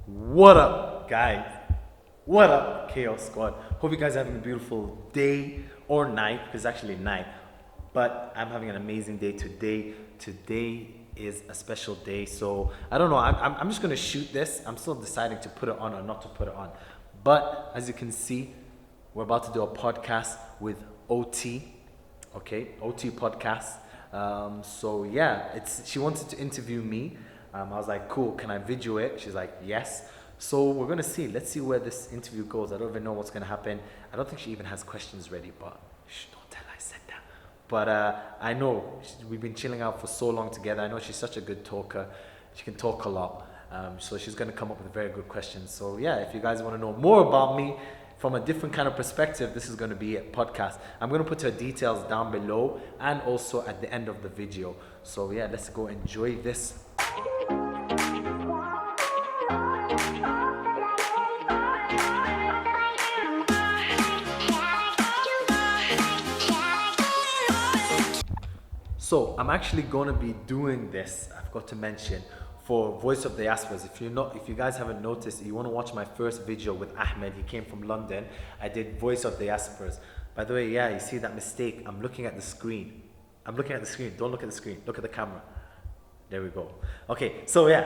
What up, guys? What up, Chaos Squad? Hope you guys are having a beautiful day or night, because it's actually night. But I'm having an amazing day today. Today is a special day, so I don't know. I'm just gonna shoot this. I'm still deciding to put it on or not to put it on. But as you can see, we're about to do a podcast with OT. Okay, OT podcast. So yeah, she wanted to interview me. I was like, cool, can I video it? She's like, yes. So we're gonna see. Let's see where this interview goes. I don't even know what's gonna happen. I don't think she even has questions ready, but don't tell her I said that. But I know we've been chilling out for so long together. I know she's such a good talker. She can talk a lot. So she's gonna come up with very good questions. So yeah, if you guys wanna know more about me from a different kind of perspective, this is gonna be a podcast. I'm gonna put her details down below and also at the end of the video. So yeah, let's go enjoy this. So I'm actually going to be doing this, I forgot to mention, for Voice of the Diasporas. If you guys haven't noticed, you want to watch my first video with Ahmed. He came from London. I did Voice of the Diasporas. By the way, yeah, you see that mistake? I'm looking at the screen. I'm looking at the screen. Don't look at the screen. Look at the camera. There we go. Okay, so yeah,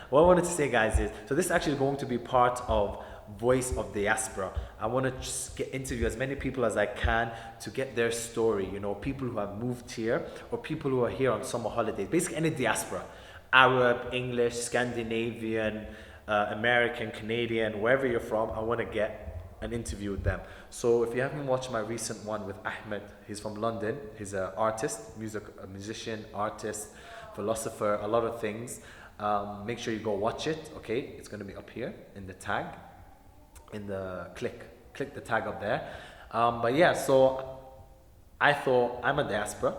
what I wanted to say, guys, is so this is actually going to be part of Voice of the Diaspora. I want to just interview as many people as I can to get their story. You know, people who have moved here or people who are here on summer holidays. Basically, any diaspora, Arab, English, Scandinavian, American, Canadian, wherever you're from. I want to get an interview with them. So if you haven't watched my recent one with Ahmed, he's from London. He's an artist, a musician, artist, philosopher, a lot of things. Make sure you go watch it. Okay, it's going to be up here in the tag. In the click the tag up there. But yeah, so I thought I'm a diaspora.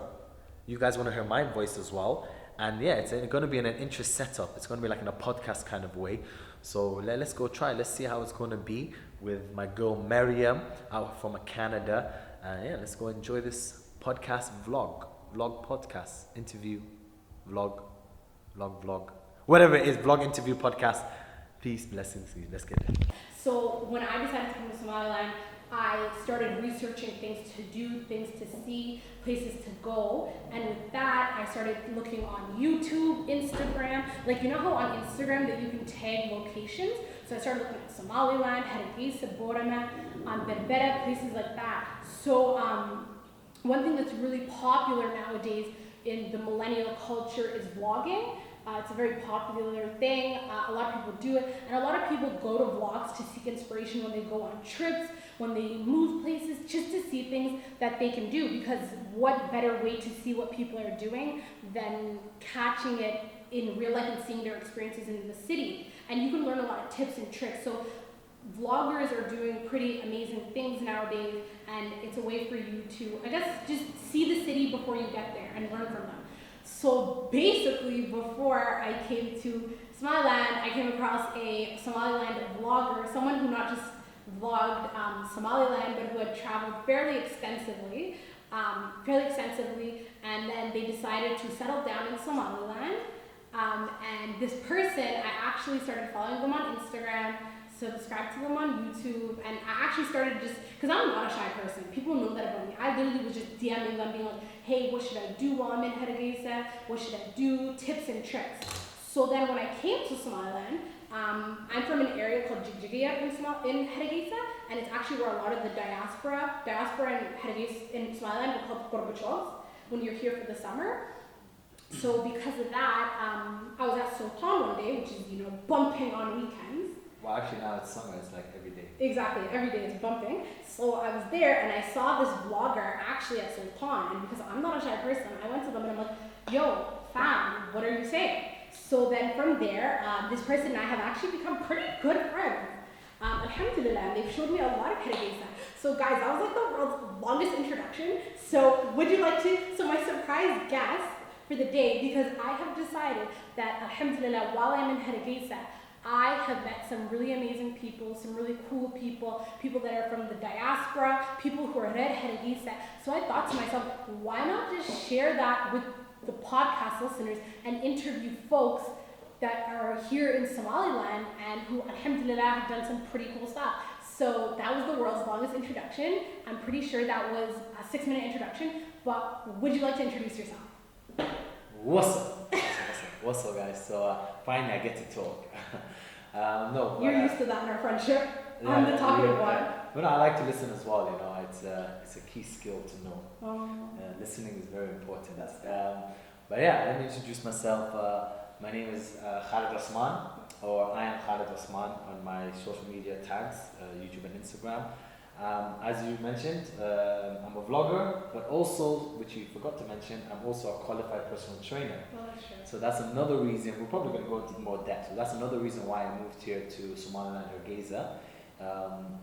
You guys want to hear my voice as well. And yeah, it's going to be in an interest setup. It's going to be like in a podcast kind of way. So let's go try. Let's see how it's going to be with my girl MARIAM out from Canada. And yeah, let's go enjoy this podcast vlog podcast, interview, vlog, whatever it is, vlog, interview, podcast. Peace, blessings. Let's get it. So when I decided to come to Somaliland, I started researching things to do, things to see, places to go. And with that, I started looking on YouTube, Instagram. Like, you know how on Instagram that you can tag locations? So I started looking at Somaliland, Hargeisa, Borama, Berbera, places like that. So one thing that's really popular nowadays in the millennial culture is vlogging. It's a very popular thing. A lot of people do it, and a lot of people go to vlogs to seek inspiration when they go on trips, when they move places, just to see things that they can do, because what better way to see what people are doing than catching it in real life and seeing their experiences in the city. And you can learn a lot of tips and tricks. So vloggers are doing pretty amazing things nowadays, and it's a way for you to, I guess, just see the city before you get there and learn from them. So basically, before I came to Somaliland, I came across a Somaliland vlogger, someone who not just vlogged Somaliland, but who had traveled fairly extensively, and then they decided to settle down in Somaliland. And this person, I actually started following them on Instagram, subscribed to them on YouTube, and I actually started just, because I'm not a shy person, people know that about me. I literally was just DMing them, being like, hey, what should I do while I'm in Hargeisa? What should I do? Tips and tricks. So then when I came to Somaliland, I'm from an area called Jigjiga in Hargeisa, and it's actually where a lot of the diaspora in Somaliland are called Gorbachos, when you're here for the summer. So because of that, I was at Sultan one day, which is, bumping on weekends. Well, actually now it's summer, it's like every day. Exactly, every day it's bumping. So I was there and I saw this vlogger actually at Sultan, and because I'm not a shy person, I went to them and I'm like, yo, fam, what are you saying? So then from there, this person and I have actually become pretty good friends. Alhamdulillah, they've showed me a lot of Hargeisa. So guys, that was like the world's longest introduction. So would you like to, so my surprise guest for the day, because I have decided that alhamdulillah, while I'm in Hargeisa, I have met some really amazing people, some really cool people, people that are from the diaspora, people who are Red Hargeisa. So I thought to myself, why not just share that with the podcast listeners and interview folks that are here in Somaliland and who, alhamdulillah, have done some pretty cool stuff. So that was the world's longest introduction. I'm pretty sure that was a 6-minute introduction, but would you like to introduce yourself? What's up? What's up, guys? So finally I get to talk. No, You're used to that in our friendship. I'm the talkative one. But no, I like to listen as well. You know, it's a key skill to know. Oh. Listening is very important. But yeah, let me introduce myself. My name is Khalid Osman, or I am Khalid Osman on my social media tags, YouTube and Instagram. As you mentioned, I'm a vlogger, but also, which you forgot to mention, I'm also a qualified personal trainer. Oh, that's true. So that's another reason, we're probably going to go into more depth, so that's another reason why I moved here to Somaliland Awards,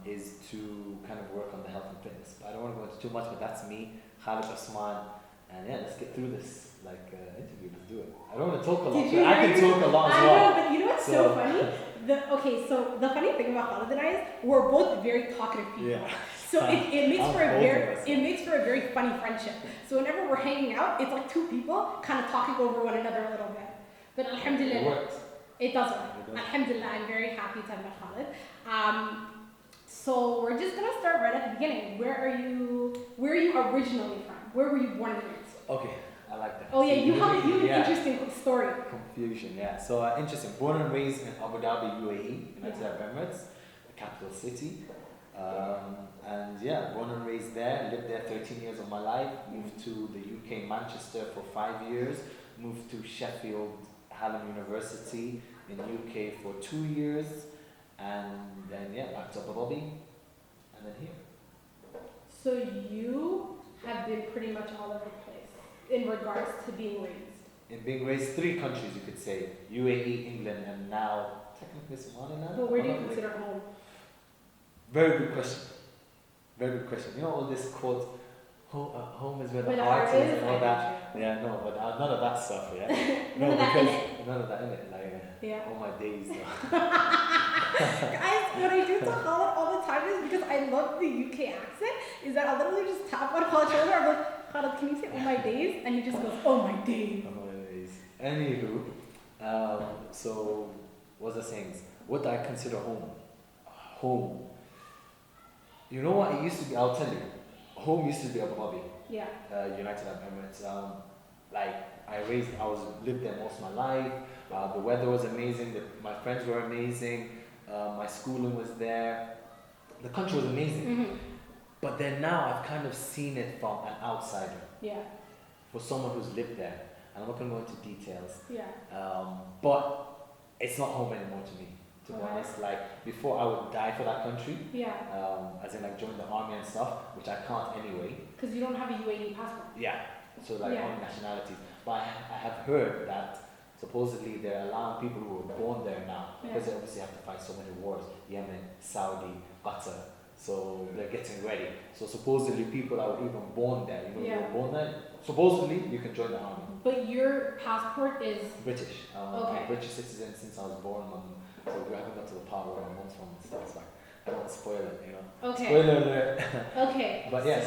is to kind of work on the health and fitness. But I don't want to go into too much, but that's me, Khalid Osman, and yeah, let's get through this interview, let's do it. I don't want to talk a lot, but I can talk a lot as well. I know, but you know what's so funny? So the funny thing about Khalid and I is we're both very talkative people. Yeah. So it makes for a very funny friendship. So whenever we're hanging out, it's like two people kind of talking over one another a little bit. But alhamdulillah, It works. it does work. Alhamdulillah, I'm very happy to have met Khalid. So we're just gonna start right at the beginning. Where are you originally from? Where were you born and raised? Okay, I like that. Oh yeah, you have an Yeah. interesting story. Confusion, yeah. So interesting. Born and raised in Abu Dhabi, UAE, United Arab Emirates, the capital city. And yeah, born and raised there. Lived there 13 years of my life. Moved to the UK, Manchester for 5 years. Moved to Sheffield Hallam University in UK for 2 years. And then yeah, back to Abu Dhabi. And then here. So you have been pretty much all over the place in regards to being raised. In being raised 3 countries, you could say. UAE, England, and now technically Somaliland. But where do you consider home? Very good question. Very good question. You know all this quote, home is where the Where the heart heart is is, and all I that. Yeah, no, but none of that stuff, yeah. None of that in it. None of that in it. Like, Yeah. all my days. Guys, what I do to Khalid all the time is because I love the UK accent, is that I'll literally just tap on Khaled's shoulder. I'm like, Khalid, can you say oh my days? And he just goes, oh my days. All my days. Anywho, so what's the sayings? What do I consider home? Home. You know what it used to be? I'll tell you. Home used to be Abu Dhabi. Yeah. United Arab Emirates. Like I lived there most of my life. The weather was amazing. My friends were amazing. My schooling was there. The country was amazing. Mm-hmm. But then now I've kind of seen it from an outsider. Yeah. For someone who's lived there, and I'm not going to go into details. Yeah. But it's not home anymore to me. To be Okay. honest, like before I would die for that country. Yeah. As in like join the army and stuff, which I can't anyway. Because you don't have a UAE passport. Yeah. So like Yeah. all nationalities. But I have heard that supposedly they're allowing people who were born there now, because Yeah. they obviously have to fight so many wars, Yemen, Saudi, Qatar. So they're getting ready. So supposedly people that were even born there, you Yeah. were born there, supposedly you can join the army. But your passport is British. I'm Okay. a British citizen since I was born. So we haven't got to the part where my mom's from and stuff. So I don't want to spoil it, you know. okay. Spoiler alert. Okay. But yeah,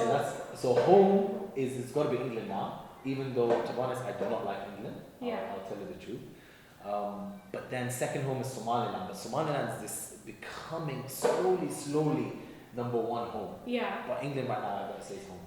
so home it's got to be England now. Even though, to be honest, I do not like England. Yeah. I'll tell you the truth. But then second home is Somaliland. But Somaliland is this becoming slowly number 1 home. Yeah. But England right now, I gotta say is home.